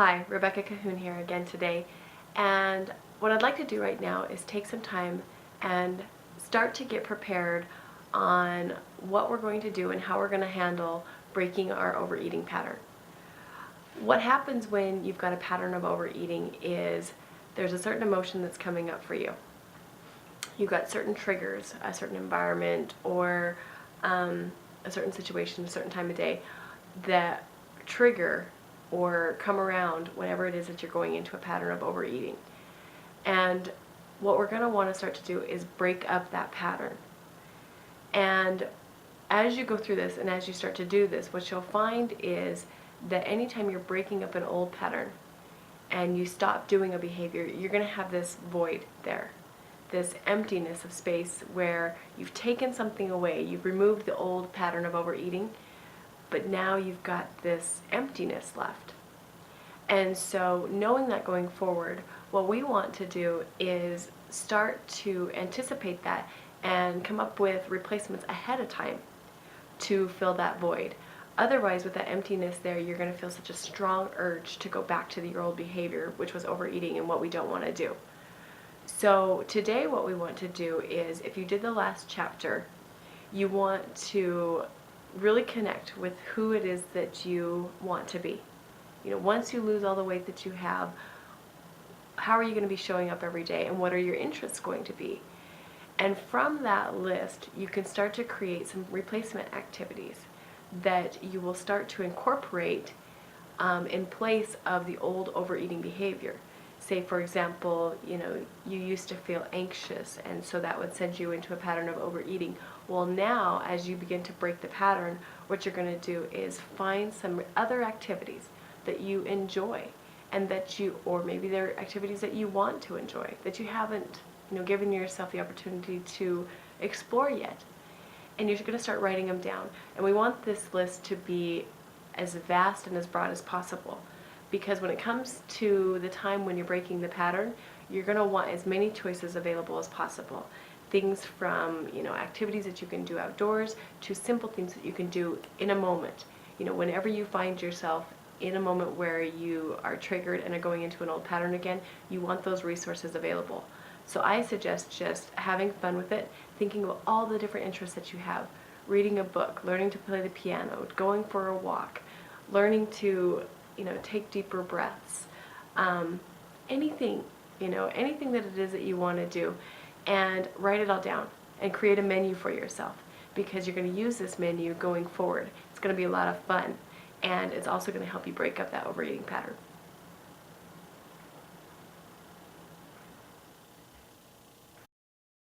Hi, Rebecca Cahoon here again today, and what I'd like to do right now is take some time and start to get prepared on what we're going to do and how we're going to handle breaking our overeating pattern. What happens when you've got a pattern of overeating is there's a certain emotion that's coming up for you. You've got certain triggers, a certain environment, or a certain situation, a certain time of day that trigger or come around whenever it is that you're going into a pattern of overeating. And what we're going to want to start to do is break up that pattern. And as you go through this and as you start to do this, what you'll find is that anytime you're breaking up an old pattern and you stop doing a behavior, you're going to have this void there, this emptiness of space where you've taken something away, you've removed the old pattern of overeating, but now you've got this emptiness left. And so knowing that going forward, what we want to do is start to anticipate that and come up with replacements ahead of time to fill that void. Otherwise, with that emptiness there, you're going to feel such a strong urge to go back to your old behavior, which was overeating, and what we don't want to do. So today what we want to do is, if you did the last chapter, you want to really connect with who it is that you want to be. You know, once you lose all the weight that you have, how are you going to be showing up every day, and what are your interests going to be? And from that list, you can start to create some replacement activities that you will start to incorporate in place of the old overeating behavior. Say, for example, you used to feel anxious, and so that would send you into a pattern of overeating. Well, now, as you begin to break the pattern, what you're going to do is find some other activities that you enjoy, and or maybe they're activities that you want to enjoy, that you haven't, given yourself the opportunity to explore yet. And you're going to start writing them down. And we want this list to be as vast and as broad as possible, because when it comes to the time when you're breaking the pattern, you're going to want as many choices available as possible. Things from, activities that you can do outdoors to simple things that you can do in a moment. Whenever you find yourself in a moment where you are triggered and are going into an old pattern again, you want those resources available. So I suggest just having fun with it, thinking of all the different interests that you have, reading a book, learning to play the piano, going for a walk, learning to take deeper breaths, anything that it is that you want to do, and write it all down and create a menu for yourself, because you're going to use this menu going forward. It's going to be a lot of fun, and it's also going to help you break up that overeating pattern.